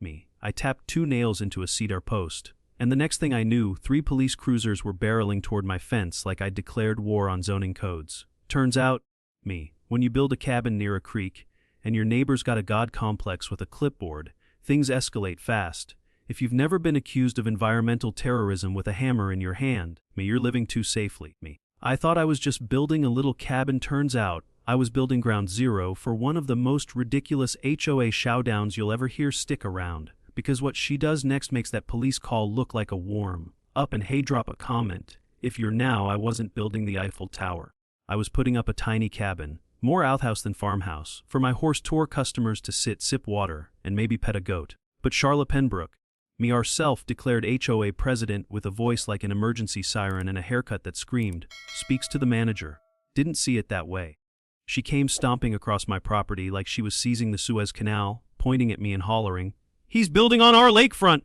me. I tapped 2 nails into a cedar post. And the next thing I knew, 3 police cruisers were barreling toward my fence like I'd declared war on zoning codes. Turns out, me, when you build a cabin near a creek, and your neighbor's got a god complex with a clipboard, things escalate fast. If you've never been accused of environmental terrorism with a hammer in your hand, me, you're living too safely, me. I thought I was just building a little cabin. Turns out, I was building ground zero for one of the most ridiculous HOA showdowns you'll ever hear stick around. Because what she does next makes that police call look like a warm up and hey, drop a comment. If you're now, I wasn't building the Eiffel Tower. I was putting up a tiny cabin, more outhouse than farmhouse, for my horse tour customers to sit, sip water, and maybe pet a goat. But Charla Penbrook, me ourself, declared HOA president with a voice like an emergency siren and a haircut that screamed, speaks to the manager. Didn't see it that way. She came stomping across my property like she was seizing the Suez Canal, pointing at me and hollering, "He's building on our lakefront!"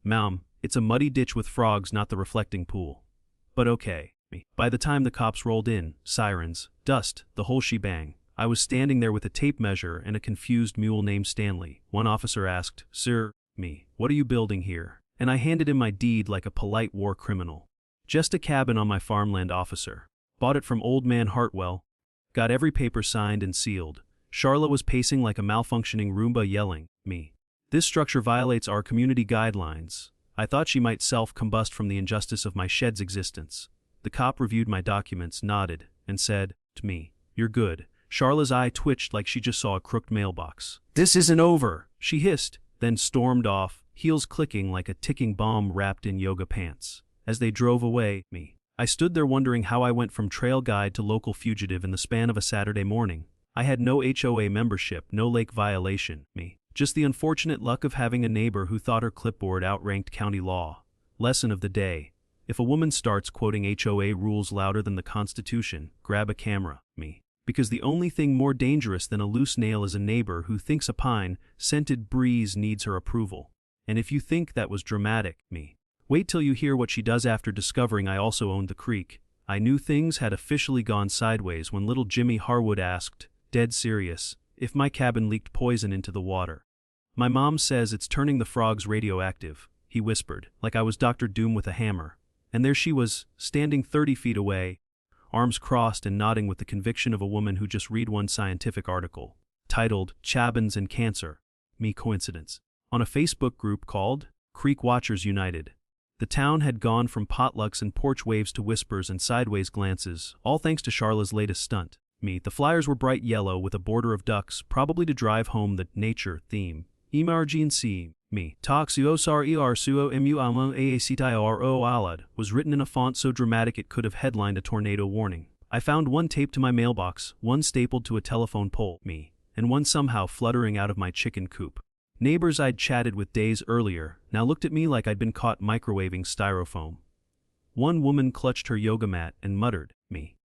Ma'am, it's a muddy ditch with frogs, not the reflecting pool. But okay. By the time the cops rolled in, sirens, dust, the whole shebang, I was standing there with a tape measure and a confused mule named Stanley. One officer asked, "Sir, me, what are you building here?" And I handed him my deed like a polite war criminal. "Just a cabin on my farmland, officer. Bought it from old man Hartwell." Got every paper signed and sealed. Charla was pacing like a malfunctioning Roomba yelling, "Me. This structure violates our community guidelines." I thought she might self-combust from the injustice of my shed's existence. The cop reviewed my documents, nodded, and said, to me, "You're good." Charla's eye twitched like she just saw a crooked mailbox. "This isn't over," she hissed, then stormed off, heels clicking like a ticking bomb wrapped in yoga pants. As they drove away, I stood there wondering how I went from trail guide to local fugitive in the span of a Saturday morning. I had no HOA membership, no lake violation, just the unfortunate luck of having a neighbor who thought her clipboard outranked county law. Lesson of the day. If a woman starts quoting HOA rules louder than the Constitution, grab a camera, Because the only thing more dangerous than a loose nail is a neighbor who thinks a pine-scented breeze needs her approval. And if you think that was dramatic, wait till you hear what she does after discovering I also owned the creek. I knew things had officially gone sideways when little Jimmy Harwood asked, dead serious, if my cabin leaked poison into the water. "My mom says it's turning the frogs radioactive," he whispered, like I was Dr. Doom with a hammer. And there she was, standing 30 feet away, arms crossed and nodding with the conviction of a woman who just read one scientific article, titled, "Cabins and Cancer." Coincidence. On a Facebook group called Creek Watchers United. The town had gone from potlucks and porch waves to whispers and sideways glances, all thanks to Charla's latest stunt. The flyers were bright yellow with a border of ducks, probably to drive home the nature theme. Emergency, Toxuosar suo mu aactiro alad was written in a font so dramatic it could have headlined a tornado warning. I found one taped to my mailbox, one stapled to a telephone pole, and one somehow fluttering out of my chicken coop. Neighbors I'd chatted with days earlier now looked at me like I'd been caught microwaving styrofoam. One woman clutched her yoga mat and muttered,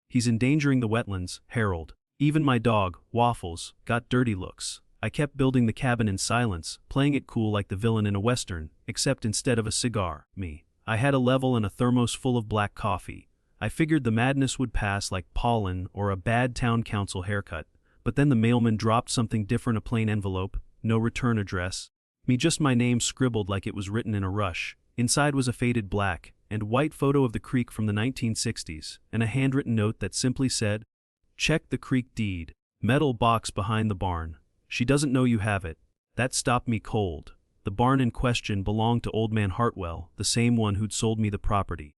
"He's endangering the wetlands, Harold." Even my dog, Waffles, got dirty looks. I kept building the cabin in silence, playing it cool like the villain in a western, except instead of a cigar, I had a level and a thermos full of black coffee. I figured the madness would pass like pollen or a bad town council haircut, but then the mailman dropped something different, a plain envelope, no return address. Just my name scribbled like it was written in a rush. Inside was a faded black and white photo of the creek from the 1960s, and a handwritten note that simply said, "Check the creek deed. Metal box behind the barn. She doesn't know you have it." That stopped me cold. The barn in question belonged to old man Hartwell, the same one who'd sold me the property,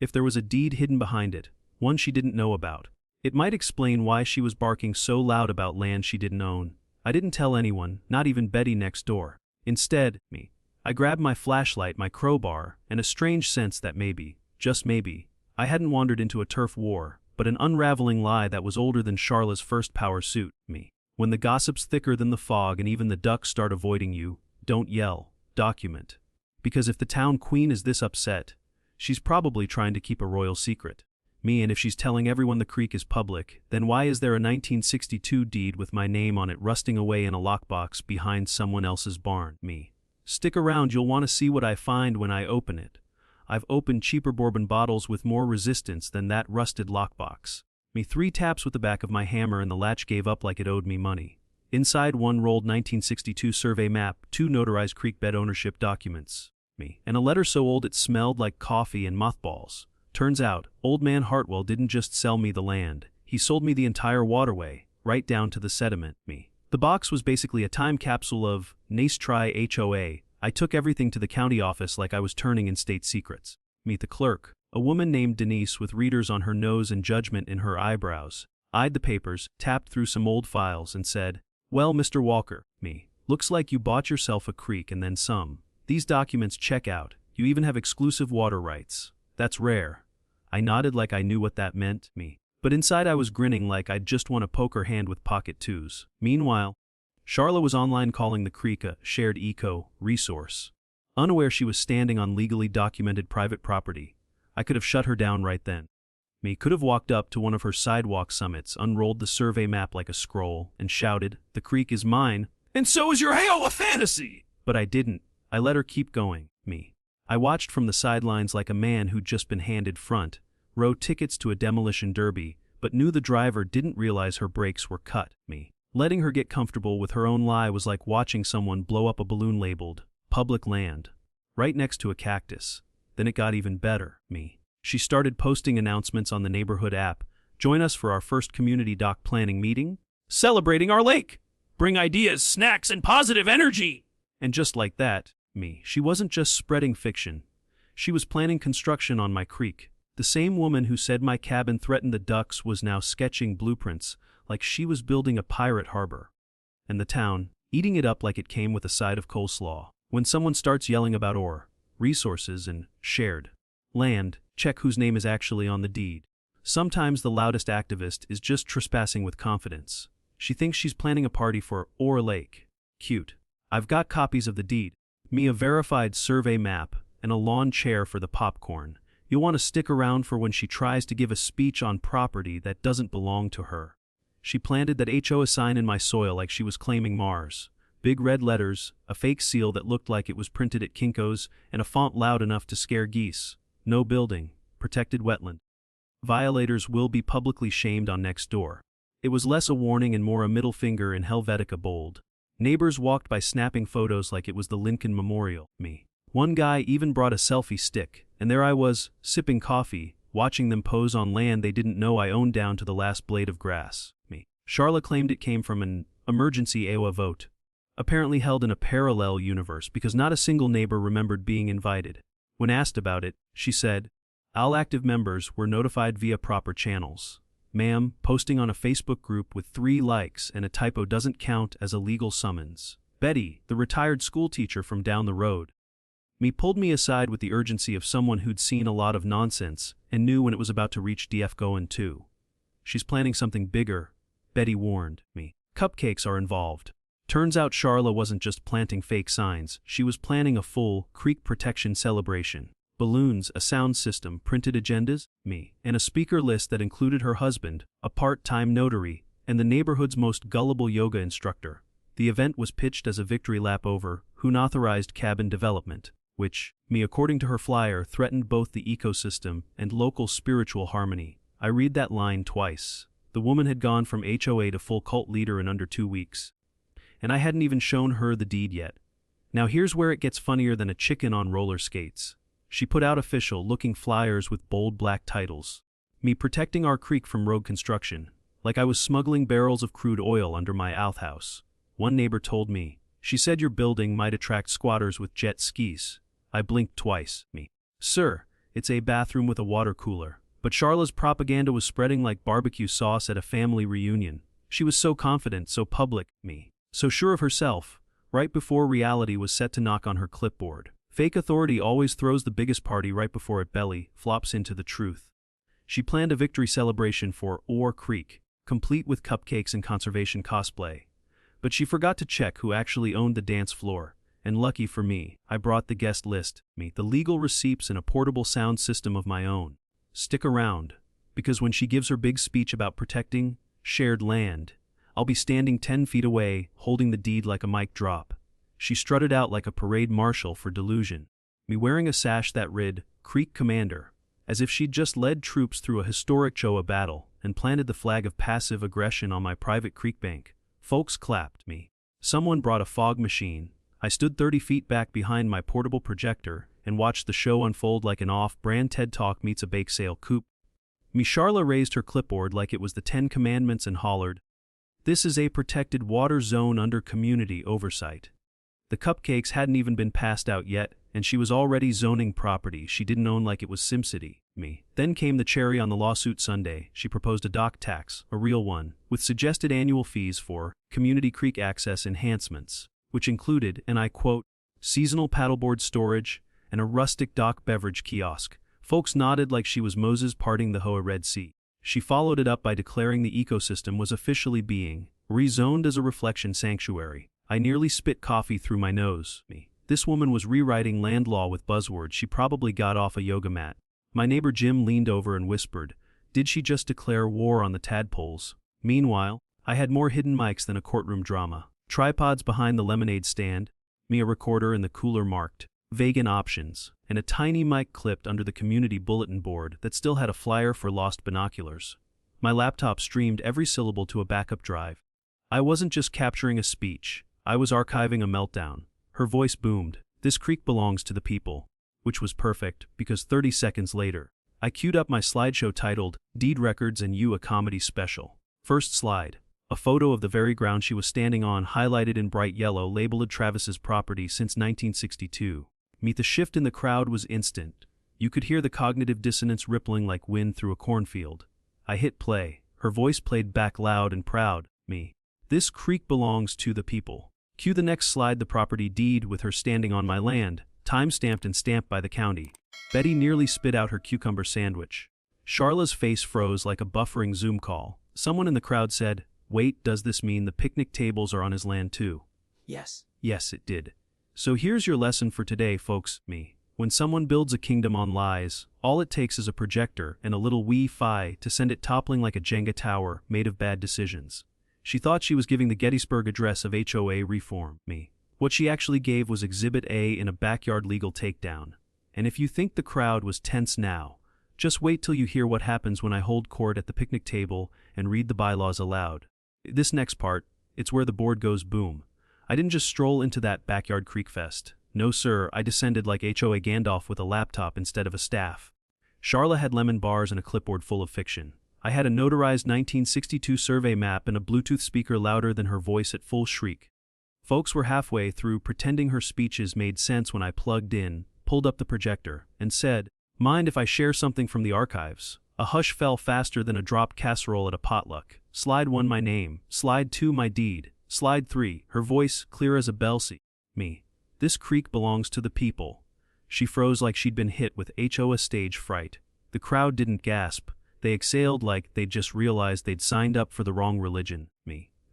If there was a deed hidden behind it, one she didn't know about, it might explain why she was barking so loud about land she didn't own. I didn't tell anyone, not even Betty next door. Instead, I grabbed my flashlight, my crowbar, and a strange sense that maybe, just maybe, I hadn't wandered into a turf war, but an unraveling lie that was older than Charla's first power suit, When the gossip's thicker than the fog and even the ducks start avoiding you, don't yell, document. Because if the town queen is this upset, she's probably trying to keep a royal secret. And if she's telling everyone the creek is public, then why is there a 1962 deed with my name on it rusting away in a lockbox behind someone else's barn? Stick around, you'll want to see what I find when I open it. I've opened cheaper bourbon bottles with more resistance than that rusted lockbox. 3 taps with the back of my hammer and the latch gave up like it owed me money. Inside, one rolled 1962 survey map, 2 notarized creek bed ownership documents. Me. And a letter so old it smelled like coffee and mothballs. Turns out, old man Hartwell didn't just sell me the land. He sold me the entire waterway, right down to the sediment. Me. The box was basically a time capsule of Nace Tri HOA. I took everything to the county office like I was turning in state secrets. Meet the clerk, a woman named Denise with readers on her nose and judgment in her eyebrows, eyed the papers, tapped through some old files, and said, "Well, Mr. Walker, me. Looks like you bought yourself a creek and then some. These documents check out. You even have exclusive water rights. That's rare." I nodded like I knew what that meant, me. But inside I was grinning like I'd just won a poker hand with pocket twos. Meanwhile, Charla was online calling the creek a shared eco-resource. Unaware she was standing on legally documented private property. I could have shut her down right then. Me could have walked up to one of her sidewalk summits, unrolled the survey map like a scroll, and shouted, "The creek is mine, and so is your HOA fantasy!" But I didn't. I let her keep going, me. I watched from the sidelines like a man who'd just been handed front row tickets to a demolition derby, but knew the driver didn't realize her brakes were cut, me. Letting her get comfortable with her own lie was like watching someone blow up a balloon labeled public land right next to a cactus. Then it got even better, me. She started posting announcements on the neighborhood app. "Join us for our first community dock planning meeting, celebrating our lake. Bring ideas, snacks, and positive energy." And just like that, me, she wasn't just spreading fiction. She was planning construction on my creek. The same woman who said my cabin threatened the ducks was now sketching blueprints like she was building a pirate harbor. And the town, eating it up like it came with a side of coleslaw. When someone starts yelling about ore, resources, and shared land, check whose name is actually on the deed. Sometimes the loudest activist is just trespassing with confidence. She thinks she's planning a party for Ore Lake. Cute. I've got copies of the deed. Me, a verified survey map, and a lawn chair for the popcorn. You'll want to stick around for when she tries to give a speech on property that doesn't belong to her. She planted that HOA sign in my soil like she was claiming Mars. Big red letters, a fake seal that looked like it was printed at Kinko's, and a font loud enough to scare geese. No building, protected wetland. Violators will be publicly shamed on next door. It was less a warning and more a middle finger in Helvetica bold. Neighbors walked by snapping photos like it was the Lincoln Memorial, me. One guy even brought a selfie stick, and there I was, sipping coffee, watching them pose on land they didn't know I owned down to the last blade of grass, me. Charla claimed it came from an emergency HOA vote, apparently held in a parallel universe because not a single neighbor remembered being invited. When asked about it, she said, "All active members were notified via proper channels. Ma'am, posting on a Facebook group with 3 likes and a typo doesn't count as a legal summons." Betty, the retired schoolteacher from down the road, me pulled me aside with the urgency of someone who'd seen a lot of nonsense and knew when it was about to reach DF going too. "She's planning something bigger," Betty warned me. "Cupcakes are involved." Turns out Charla wasn't just planting fake signs, she was planning a full creek protection celebration. Balloons, a sound system, printed agendas, me, and a speaker list that included her husband, a part-time notary, and the neighborhood's most gullible yoga instructor. The event was pitched as a victory lap over unauthorized cabin development, which, me according to her flyer, threatened both the ecosystem and local spiritual harmony. I read that line twice. The woman had gone from HOA to full cult leader in under 2 weeks. And I hadn't even shown her the deed yet. Now here's where it gets funnier than a chicken on roller skates. She put out official-looking flyers with bold black titles. Me protecting our creek from rogue construction, like I was smuggling barrels of crude oil under my outhouse. One neighbor told me, "She said your building might attract squatters with jet skis." I blinked twice, me. "Sir, it's a bathroom with a water cooler." But Charla's propaganda was spreading like barbecue sauce at a family reunion. She was so confident, so public, me. So sure of herself, right before reality was set to knock on her clipboard. Fake authority always throws the biggest party right before it belly flops into the truth. She planned a victory celebration for Ore Creek, complete with cupcakes and conservation cosplay. But she forgot to check who actually owned the dance floor. And lucky for me, I brought the guest list, me, the legal receipts and a portable sound system of my own. Stick around, because when she gives her big speech about protecting shared land, I'll be standing 10 feet away, holding the deed like a mic drop. She strutted out like a parade marshal for delusion, me wearing a sash that read, "Creek Commander," as if she'd just led troops through a historic HOA battle and planted the flag of passive aggression on my private creek bank. Folks clapped me. Someone brought a fog machine. I stood 30 feet back behind my portable projector and watched the show unfold like an off-brand TED Talk meets a bake sale coupe. Charla raised her clipboard like it was the 10 Commandments and hollered, "This is a protected water zone under community oversight." The cupcakes hadn't even been passed out yet, and she was already zoning property she didn't own like it was SimCity. Then came the cherry on the lawsuit Sunday. She proposed a dock tax, a real one, with suggested annual fees for community creek access enhancements, which included, and I quote, seasonal paddleboard storage and a rustic dock beverage kiosk. Folks nodded like she was Moses parting the HOA Red Sea. She followed it up by declaring the ecosystem was officially being rezoned as a reflection sanctuary. I nearly spit coffee through my nose. This woman was rewriting land law with buzzwords she probably got off a yoga mat. My neighbor Jim leaned over and whispered, "Did she just declare war on the tadpoles?" Meanwhile, I had more hidden mics than a courtroom drama. Tripods behind the lemonade stand, a recorder in the cooler marked vegan options, and a tiny mic clipped under the community bulletin board that still had a flyer for lost binoculars. My laptop streamed every syllable to a backup drive. I wasn't just capturing a speech, I was archiving a meltdown. Her voice boomed, "This creek belongs to the people," which was perfect because 30 seconds later, I queued up my slideshow titled, "Deed Records and You a Comedy Special." First slide. A photo of the very ground she was standing on highlighted in bright yellow labeled Travis's property since 1962. The shift in the crowd was instant. You could hear the cognitive dissonance rippling like wind through a cornfield. I hit play. Her voice played back loud and proud. "This creek belongs to the people." Cue the next slide, the property deed with her standing on my land, time-stamped and stamped by the county. Betty nearly spit out her cucumber sandwich. Charla's face froze like a buffering Zoom call. Someone in the crowd said, "Wait, does this mean the picnic tables are on his land too?" Yes. Yes, it did. So here's your lesson for today, folks. When someone builds a kingdom on lies, all it takes is a projector and a little Wi-Fi to send it toppling like a Jenga tower made of bad decisions. She thought she was giving the Gettysburg Address of HOA reform. What she actually gave was Exhibit A in a backyard legal takedown. And if you think the crowd was tense now, just wait till you hear what happens when I hold court at the picnic table and read the bylaws aloud. This next part, it's where the board goes boom. I didn't just stroll into that backyard creek fest. No sir, I descended like HOA Gandalf with a laptop instead of a staff. Charla had lemon bars and a clipboard full of fiction. I had a notarized 1962 survey map and a Bluetooth speaker louder than her voice at full shriek. Folks were halfway through pretending her speeches made sense when I plugged in, pulled up the projector, and said, "Mind if I share something from the archives?" A hush fell faster than a dropped casserole at a potluck. Slide 1, my name. Slide 2, my deed. Slide 3, her voice clear as a bell. "This creek belongs to the people." She froze like she'd been hit with HOA stage fright. The crowd didn't gasp. They exhaled like they'd just realized they'd signed up for the wrong religion.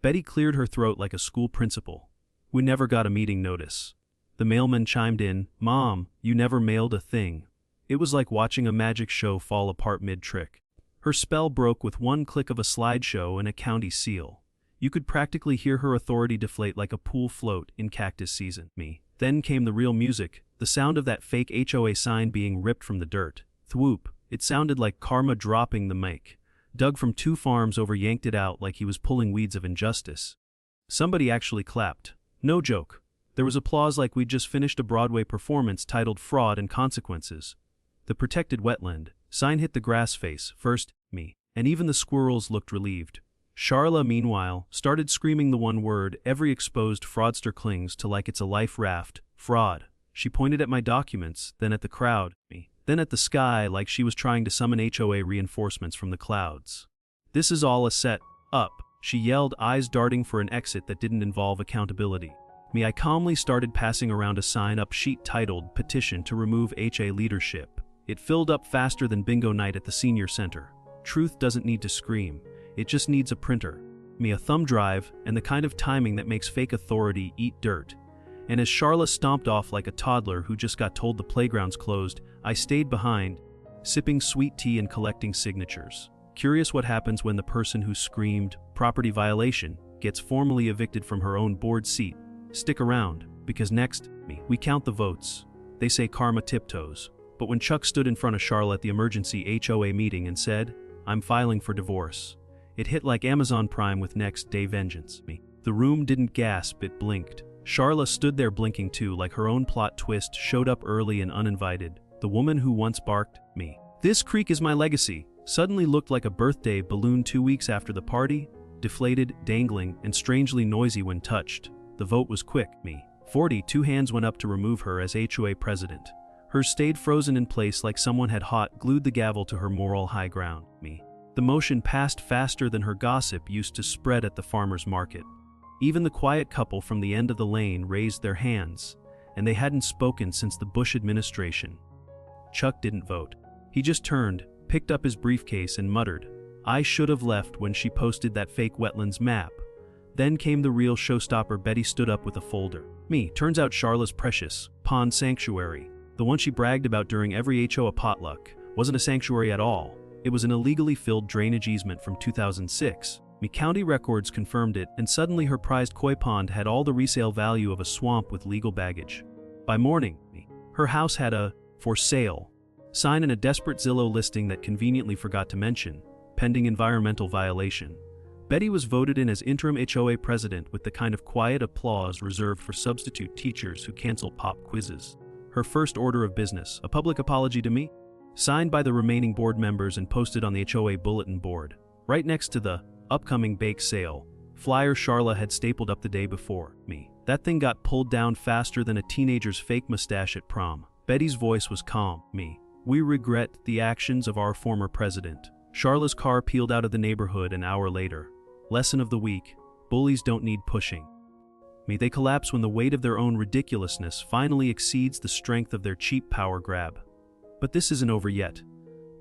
Betty cleared her throat like a school principal. "We never got a meeting notice." The mailman chimed in, "Mom, you never mailed a thing." It was like watching a magic show fall apart mid-trick. Her spell broke with one click of a slideshow and a county seal. You could practically hear her authority deflate like a pool float in cactus season. Then came the real music, the sound of that fake HOA sign being ripped from the dirt. Thwoop, it sounded like karma dropping the mic. Doug from 2 Farms over yanked it out like he was pulling weeds of injustice. Somebody actually clapped. No joke. There was applause like we'd just finished a Broadway performance titled Fraud and Consequences. The protected wetland sign hit the grass face first, and even the squirrels looked relieved. Charla, meanwhile, started screaming the one word every exposed fraudster clings to like it's a life raft, fraud. She pointed at my documents, then at the crowd, then at the sky like she was trying to summon HOA reinforcements from the clouds. "This is all a set up," she yelled, eyes darting for an exit that didn't involve accountability. I calmly started passing around a sign-up sheet titled Petition to Remove HA Leadership. It filled up faster than bingo night at the senior center. Truth doesn't need to scream. It just needs a printer, a thumb drive, and the kind of timing that makes fake authority eat dirt. And as Charla stomped off like a toddler who just got told the playground's closed, I stayed behind, sipping sweet tea and collecting signatures. Curious what happens when the person who screamed, "property violation," gets formally evicted from her own board seat. Stick around, because next, we count the votes. They say karma tiptoes. But when Chuck stood in front of Charla at the emergency HOA meeting and said, "I'm filing for divorce," it hit like Amazon Prime with next day vengeance. The room didn't gasp, it blinked. Charla stood there blinking too, like her own plot twist showed up early and uninvited. The woman who once barked, "Me. This creek is my legacy," suddenly looked like a birthday balloon 2 weeks after the party, deflated, dangling, and strangely noisy when touched. The vote was quick, me. 42 hands went up to remove her as HOA president. Hers stayed frozen in place like someone had hot glued the gavel to her moral high ground, me. The motion passed faster than her gossip used to spread at the farmer's market. Even the quiet couple from the end of the lane raised their hands, and they hadn't spoken since the Bush administration. Chuck didn't vote. He just turned, picked up his briefcase and muttered, "I should have left when she posted that fake wetlands map." Then came the real showstopper. Betty stood up with a folder. "Me, turns out Charla's precious pond sanctuary, the one she bragged about during every HOA potluck, wasn't a sanctuary at all. It was an illegally filled drainage easement from 2006. Me county records confirmed it, and suddenly her prized koi pond had all the resale value of a swamp with legal baggage. By morning, her house had a "for sale" sign and a desperate Zillow listing that conveniently forgot to mention pending environmental violation. Betty was voted in as interim HOA president with the kind of quiet applause reserved for substitute teachers who cancel pop quizzes. Her first order of business, a public apology to me, signed by the remaining board members and posted on the HOA bulletin board, right next to the upcoming bake sale flyer Charla had stapled up the day before. Me. That thing got pulled down faster than a teenager's fake mustache at prom. Betty's voice was calm. Me. "We regret the actions of our former president." Charla's car peeled out of the neighborhood an hour later. Lesson of the week: bullies don't need pushing. Me. They collapse when the weight of their own ridiculousness finally exceeds the strength of their cheap power grab. But this isn't over yet,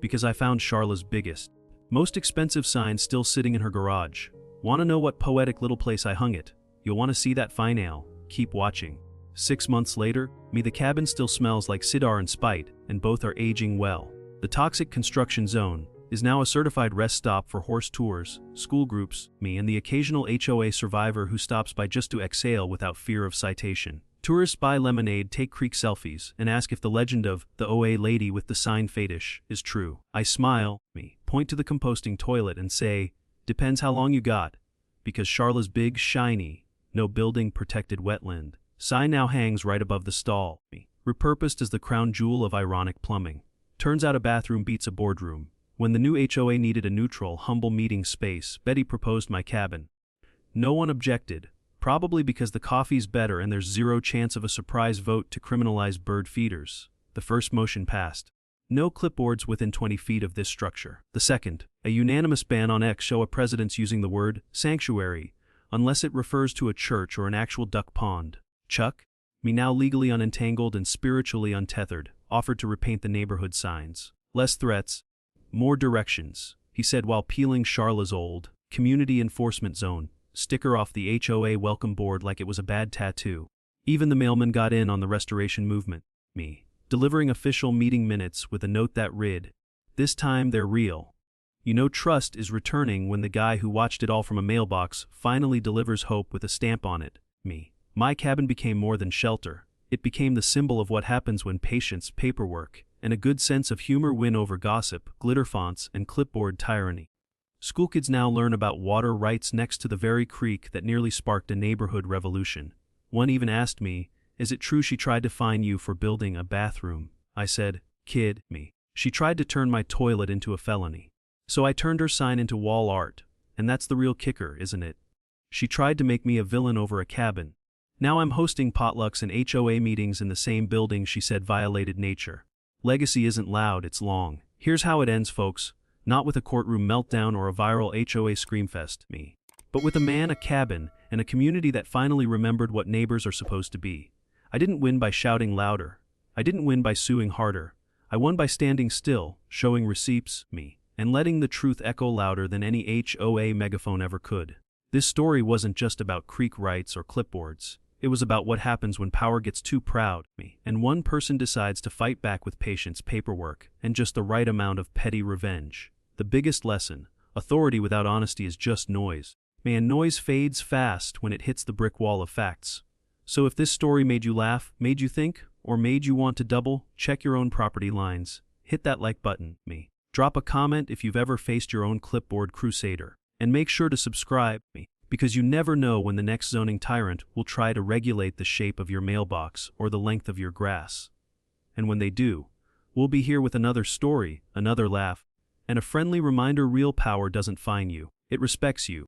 because I found Charla's biggest, most expensive sign still sitting in her garage. Want to know what poetic little place I hung it? You'll want to see that finale. Keep watching. 6 months later, the cabin still smells like Sidar and Spite, and both are aging well. The toxic construction zone is now a certified rest stop for horse tours, school groups, me, and the occasional HOA survivor who stops by just to exhale without fear of citation. Tourists buy lemonade, take creek selfies, and ask if the legend of the OA lady with the sign fetish is true. I smile, point to the composting toilet and say, "Depends how long you got," because Charla's big, shiny, no building protected wetland sign now hangs right above the stall, repurposed as the crown jewel of ironic plumbing. Turns out a bathroom beats a boardroom. When the new HOA needed a neutral, humble meeting space, Betty proposed my cabin. No one objected, probably because the coffee's better and there's zero chance of a surprise vote to criminalize bird feeders. The first motion passed. No clipboards within 20 feet of this structure. The second, a unanimous ban on HOA presidents using the word sanctuary, unless it refers to a church or an actual duck pond. Chuck, me now legally unentangled and spiritually untethered, offered to repaint the neighborhood signs. Less threats, more directions, he said while peeling Charla's old community enforcement zone sticker off the HOA welcome board like it was a bad tattoo. Even the mailman got in on the restoration movement. Me. Delivering official meeting minutes with a note that read, "This time they're real." You know trust is returning when the guy who watched it all from a mailbox finally delivers hope with a stamp on it. Me. My cabin became more than shelter. It became the symbol of what happens when patience, paperwork, and a good sense of humor win over gossip, glitter fonts, and clipboard tyranny. School kids now learn about water rights next to the very creek that nearly sparked a neighborhood revolution. One even asked me, "Is it true she tried to fine you for building a bathroom?" I said, "Kid, me. She tried to turn my toilet into a felony. So I turned her sign into wall art, and that's the real kicker, isn't it? She tried to make me a villain over a cabin. Now I'm hosting potlucks and HOA meetings in the same building she said violated nature. Legacy isn't loud, it's long. Here's how it ends, folks. Not with a courtroom meltdown or a viral HOA screamfest, me. But with a man, a cabin, and a community that finally remembered what neighbors are supposed to be. I didn't win by shouting louder. I didn't win by suing harder. I won by standing still, showing receipts, me, and letting the truth echo louder than any HOA megaphone ever could. This story wasn't just about creek rights or clipboards. It was about what happens when power gets too proud, me, and one person decides to fight back with patience, paperwork, and just the right amount of petty revenge. The biggest lesson: authority without honesty is just noise. Man, noise fades fast when it hits the brick wall of facts. So if this story made you laugh, made you think, or made you want to double check your own property lines, hit that like button, me. Drop a comment if you've ever faced your own clipboard crusader. And make sure to subscribe, me, because you never know when the next zoning tyrant will try to regulate the shape of your mailbox or the length of your grass. And when they do, we'll be here with another story, another laugh, and a friendly reminder: real power doesn't fine you, it respects you.